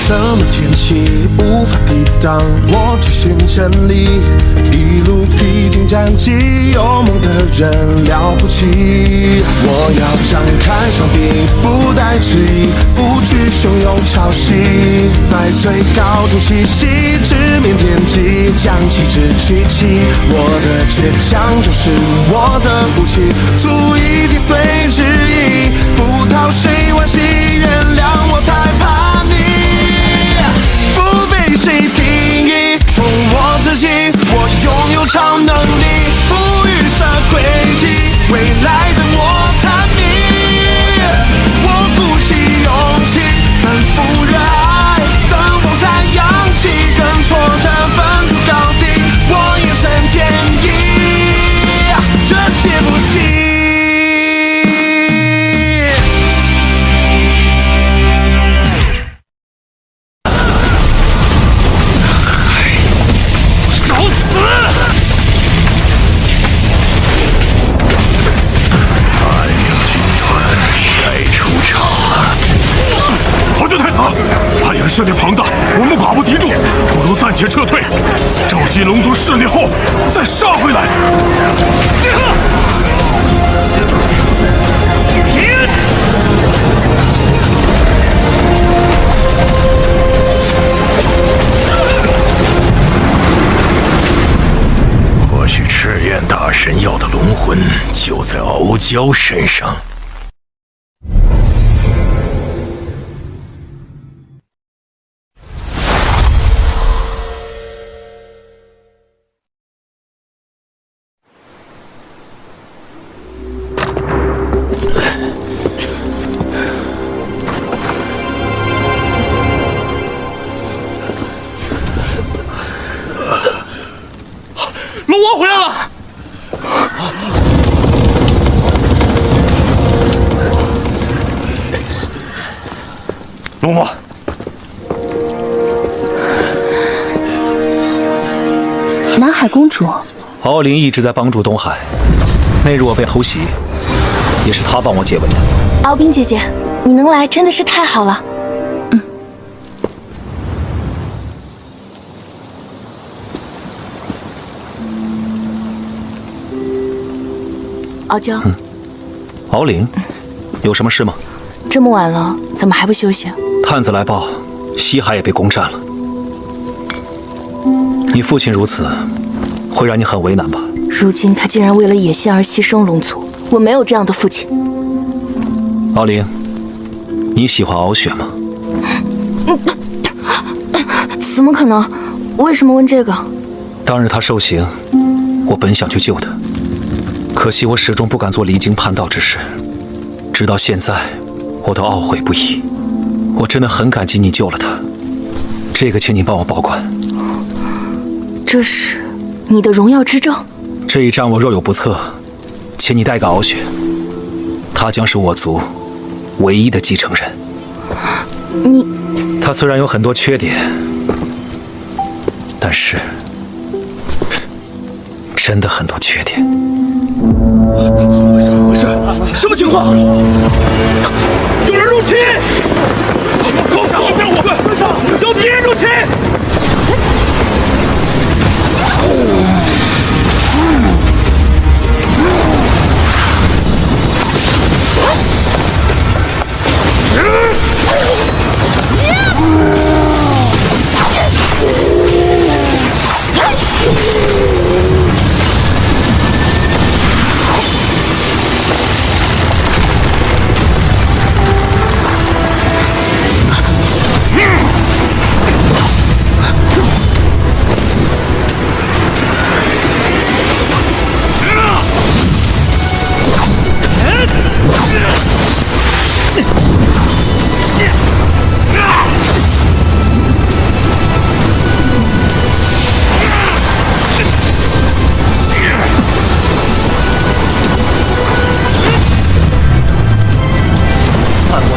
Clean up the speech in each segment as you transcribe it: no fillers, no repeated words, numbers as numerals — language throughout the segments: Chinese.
什么天气无法抵挡我追寻真理？一路披荆斩棘，有梦的人了不起。我要张开双臂，不带迟疑，无惧汹涌潮汐，在最高处栖息，直面天际，将旗帜举起。我的倔强就是我的武器，足以击碎质疑，不逃谁惋惜，原谅我太怕你，不被谁定义，从我自己，我拥有超能力，不预设轨迹，未来的我探秘，我鼓起勇气，奔赴热爱，登峰采氧气，跟挫折分出高低，我眼神坚毅，这些不行。势力庞大，我们寡不敌众，不如暂且撤退，召集龙族势力后再杀回来。或许赤焰大神要的龙魂就在敖娇身上。龙王回来了！龙王，南海公主，敖灵一直在帮助东海，那日我被偷袭，也是他帮我解围的。敖冰姐姐，你能来真的是太好了。敖娇，敖灵，有什么事吗？这么晚了，怎么还不休息？探子来报，西海也被攻占了。你父亲如此，会让你很为难吧？如今他竟然为了野心而牺牲龙族，我没有这样的父亲。敖灵，你喜欢敖雪吗？怎么可能？为什么问这个？当日他受刑，我本想去救他。可惜我始终不敢做离经叛道之事，直到现在，我都懊悔不已。我真的很感激你救了他，这个请你帮我保管。这是你的荣耀之证。这一战我若有不测，请你带个敖雪，他将是我族唯一的继承人。他虽然有很多缺点，但是真的很多缺点。怎么回事？什么情况？有人入侵！攻上后边我们！有敌人入侵！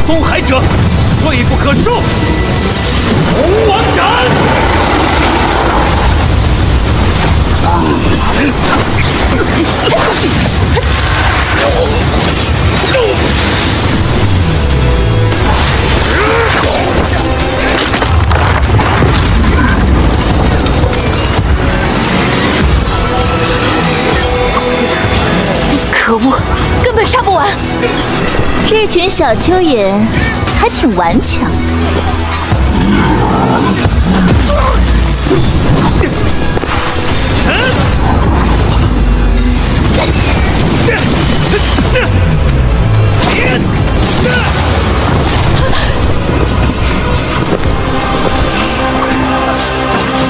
东海者，罪不可恕！龙王斩！群小蚯蚓还挺顽强的。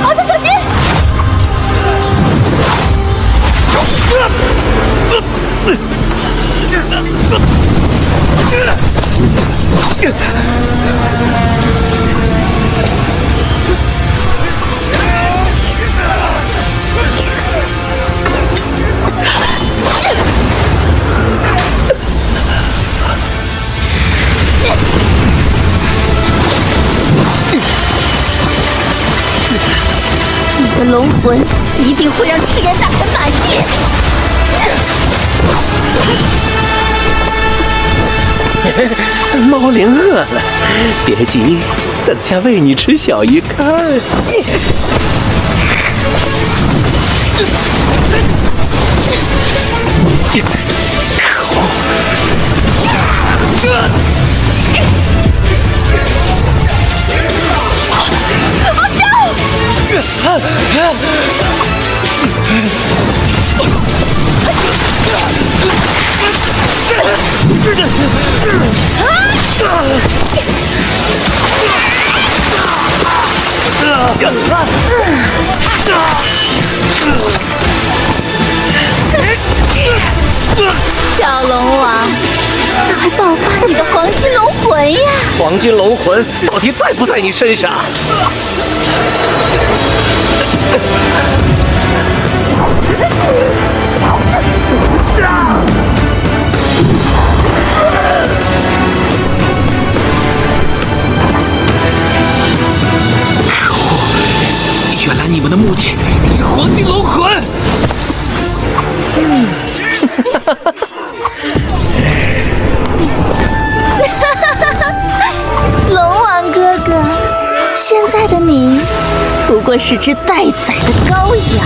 敖家小心！你的龙魂一定会让赤焰大神满意。猫灵饿了，别急，等下喂你吃小鱼干。可恶！小龙王，快爆发你的黄金龙魂呀！黄金龙魂到底在不在你身上？可恶！原来你们的目的是黄金龙魂。龙王哥哥，现在的你不过是只待宰的羔羊。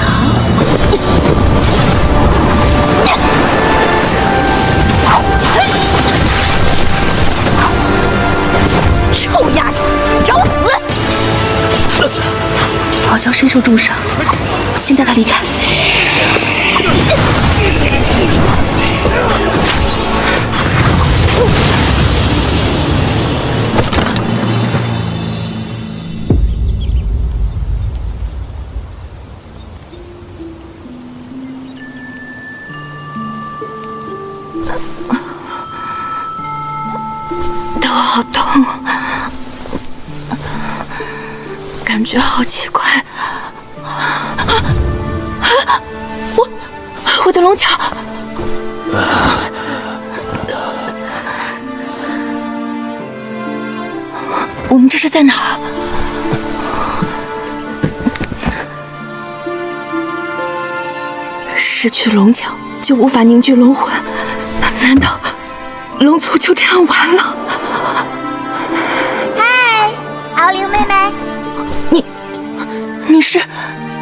臭丫头，找死！敖娇身受重伤，先带她离开。头好痛，感觉好奇怪。我的龙角。我们这是在哪儿？失去龙角就无法凝聚龙魂，难道龙族就这样完了？嗨，敖灵妹妹，你是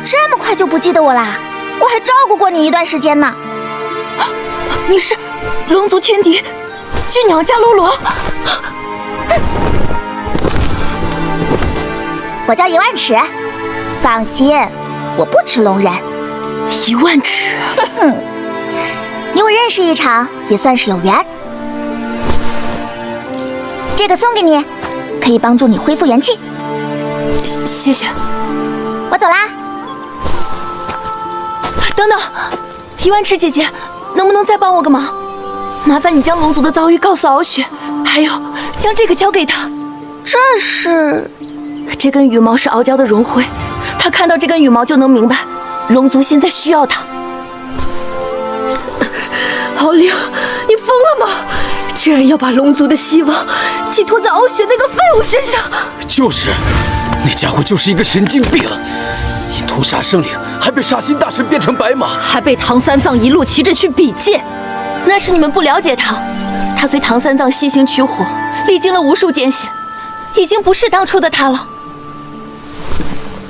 这么快就不记得我啦？我还照顾过你一段时间呢。你是龙族天敌巨鸟伽罗罗？我叫1万尺，放心，我不吃龙人。1万尺？你我认识一场，也算是有缘。这个送给你，可以帮助你恢复元气。谢谢。我走啦。等等，1万尺姐姐，能不能再帮我个忙？麻烦你将龙族的遭遇告诉敖雪，还有将这个交给他。这根羽毛是敖娇的荣辉，他看到这根羽毛就能明白，龙族现在需要他。敖灵，你疯了吗？居然要把龙族的希望寄托在敖雪那个废物身上！就是，那家伙就是一个神经病，因屠杀生灵，还被杀心大神变成白马，还被唐三藏一路骑着去比剑。那是你们不了解他，他随唐三藏西行取火，历经了无数艰险，已经不是当初的他了。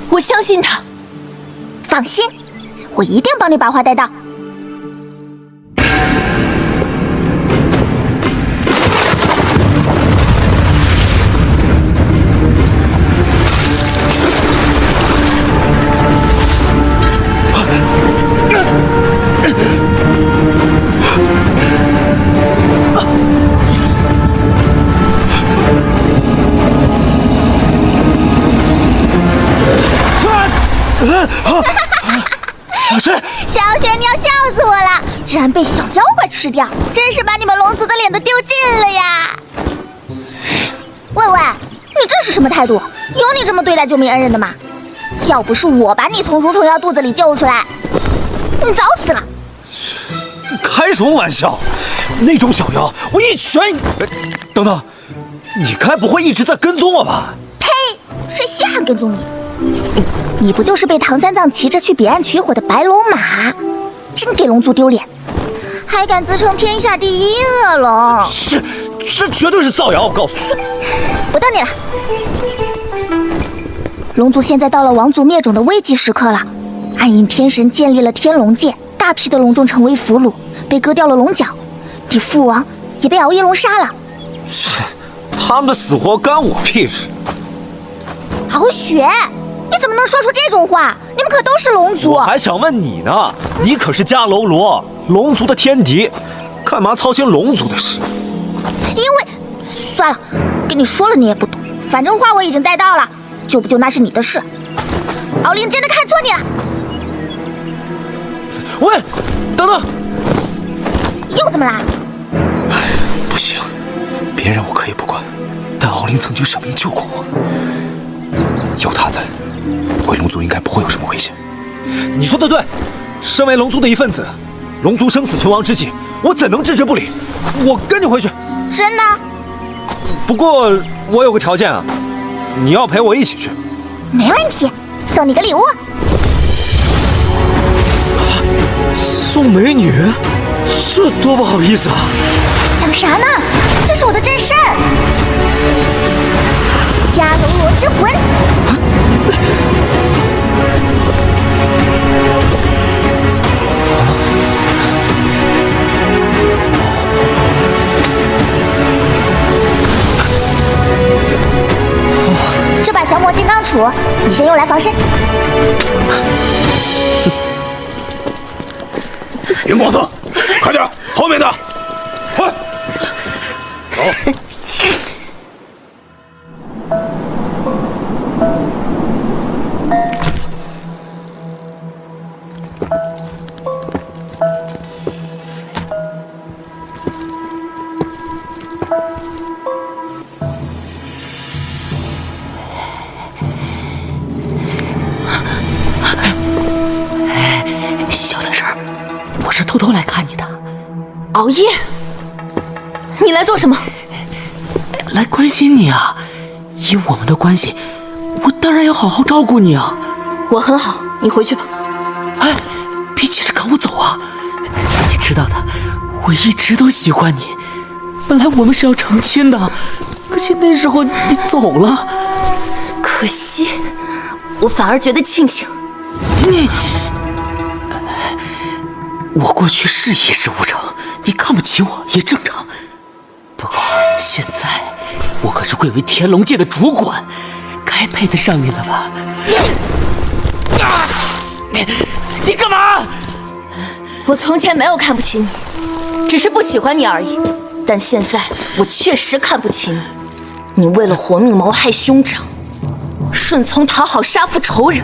我相信他。放心，我一定帮你把话带到。竟然被小妖怪吃掉，真是把你们龙族的脸都丢尽了呀！喂喂，你这是什么态度？有你这么对待救命恩人的吗？要不是我把你从蠕虫妖肚子里救出来，你早死了。开什么玩笑？那种小妖，我一拳……等等，你该不会一直在跟踪我吧？呸！谁稀罕跟踪你？你不就是被唐三藏骑着去彼岸取火的白龙马？真给龙族丢脸，还敢自称天下第一恶龙？这绝对是造谣！我告诉你，不等你了。龙族现在到了亡族灭种的危急时刻了，暗影天神建立了天龙界，大批的龙众成为俘虏，被割掉了龙角，你父王也被熬夜龙杀了。他们的死活干我屁事！敖雪，你怎么能说出这种话？你们可都是龙族。我还想问你呢，你可是迦楼罗，龙族的天敌，干嘛操心龙族的事？因为，算了，跟你说了你也不懂，反正话我已经带到了，救不救那是你的事。敖灵真的看错你了。喂，等等，又怎么啦？不行，别人我可以不管，但敖灵曾经舍命救过我，有他在，回龙族应该不会有什么危险。你说的对，身为龙族的一份子，龙族生死存亡之际，我怎能置之不理？我跟你回去。真的？不过我有个条件啊，你要陪我一起去。没问题，送你个礼物。送美女？这多不好意思啊！想啥呢？这是我的真身，迦楼罗之魂。这把降魔金刚杵，你先用来防身。云婆子，快点，后面的，快！走。偷偷来看你的。熬夜？你来做什么？来关心你啊！以我们的关系，我当然要好好照顾你啊。我很好，你回去吧。哎，别急着赶我走啊！你知道的，我一直都喜欢你。本来我们是要成亲的，可惜那时候你走了。可惜，我反而觉得庆幸。我过去是一事无成，你看不起我也正常。不过现在我可是贵为天龙界的主管，该配得上你了吧？你干嘛？我从前没有看不起你，只是不喜欢你而已。但现在我确实看不起你。你为了活命谋害兄长，顺从讨好杀父仇人，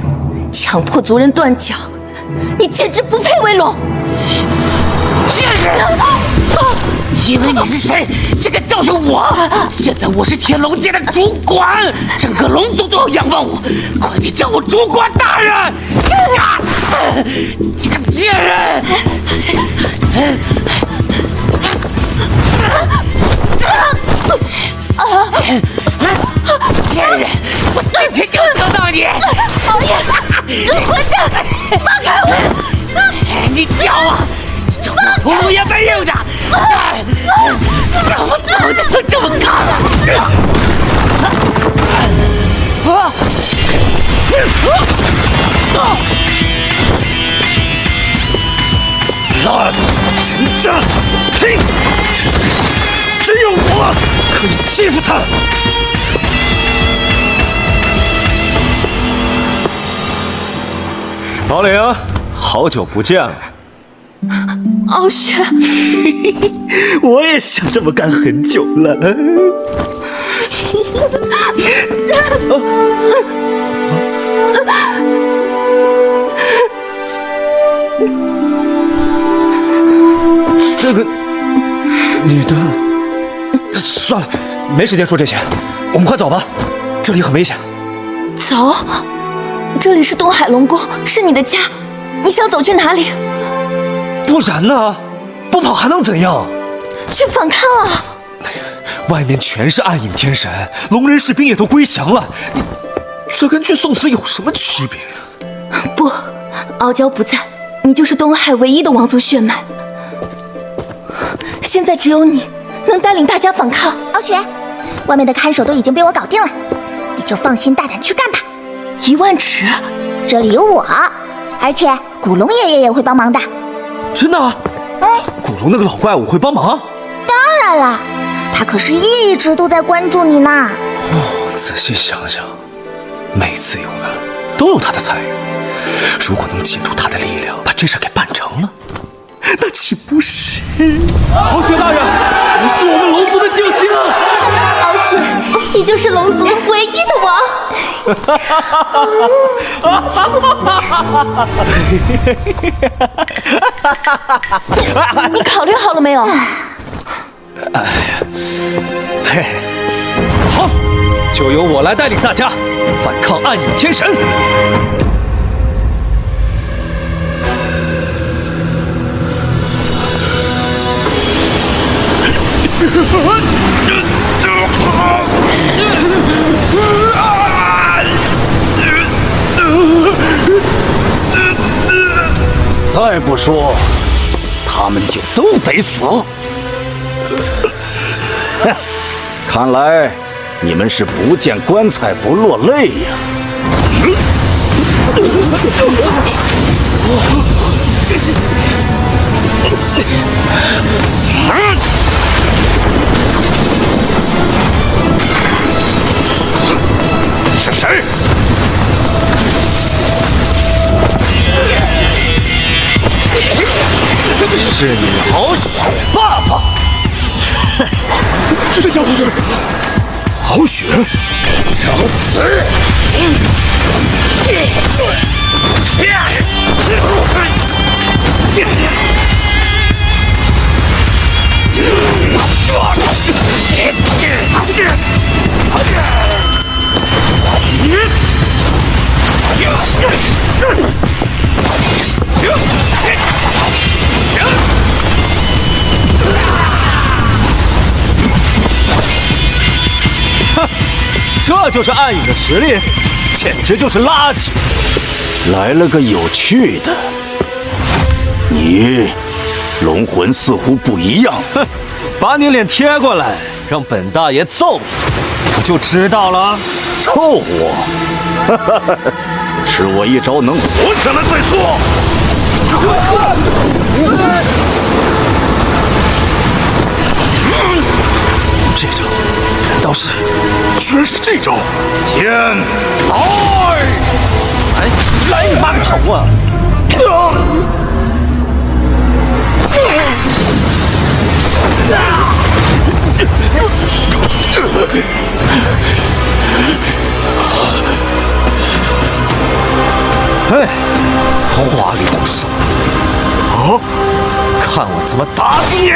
强迫族人断脚，你简直不配为龙。以为你是谁，竟敢教训我！现在我是天龙界的主管，整个龙族都要仰望我，快点叫我主管大人！你个贱人！贱人！我今天就得到你！熬夜，混蛋，放开我！你叫啊！叫我屠龙也没用的！让我早就想这么干了！垃圾人渣！呸！这世上只有我可以欺负他。敖灵，好久不见了。傲雪，我也想这么干很久了。这个女的，算了，没时间说这些，我们快走吧，这里很危险。走，这里是东海龙宫，是你的家，你想走去哪里？不然呢？不跑还能怎样？去反抗啊！外面全是暗影天神，龙人士兵也都归降了，你这跟去送死有什么区别呀？不，傲娇不在，你就是东海唯一的王族血脉。现在只有你能带领大家反抗。敖雪，外面的看守都已经被我搞定了，你就放心大胆去干吧。10000尺，这里有我，而且古龙爷爷也会帮忙的。真的？古龙那个老怪物会帮忙？当然啦，他可是一直都在关注你呢。仔细想想，每次有难都有他的参与。如果能借助他的力量把这事给办成了，那岂不是？敖雪大人，你是我们龙族的救星！敖雪，你就是龙族唯一的王。你考虑好了没有？嘿，好，就由我来带领大家反抗暗影天神。再不说，他们就都得死。看来你们是不见棺材不落泪呀！是谁？是你敖雪爸爸。这家伙是敖雪，找死！这就是暗影的实力，简直就是垃圾！来了个有趣的，你龙魂似乎不一样。哼，把你脸贴过来，让本大爷揍一顿，不就知道了？揍我？吃我一招能活下来再说。这招难道是？居然是这招！剑来你妈个头啊！哎，花里胡哨！看我怎么打死你！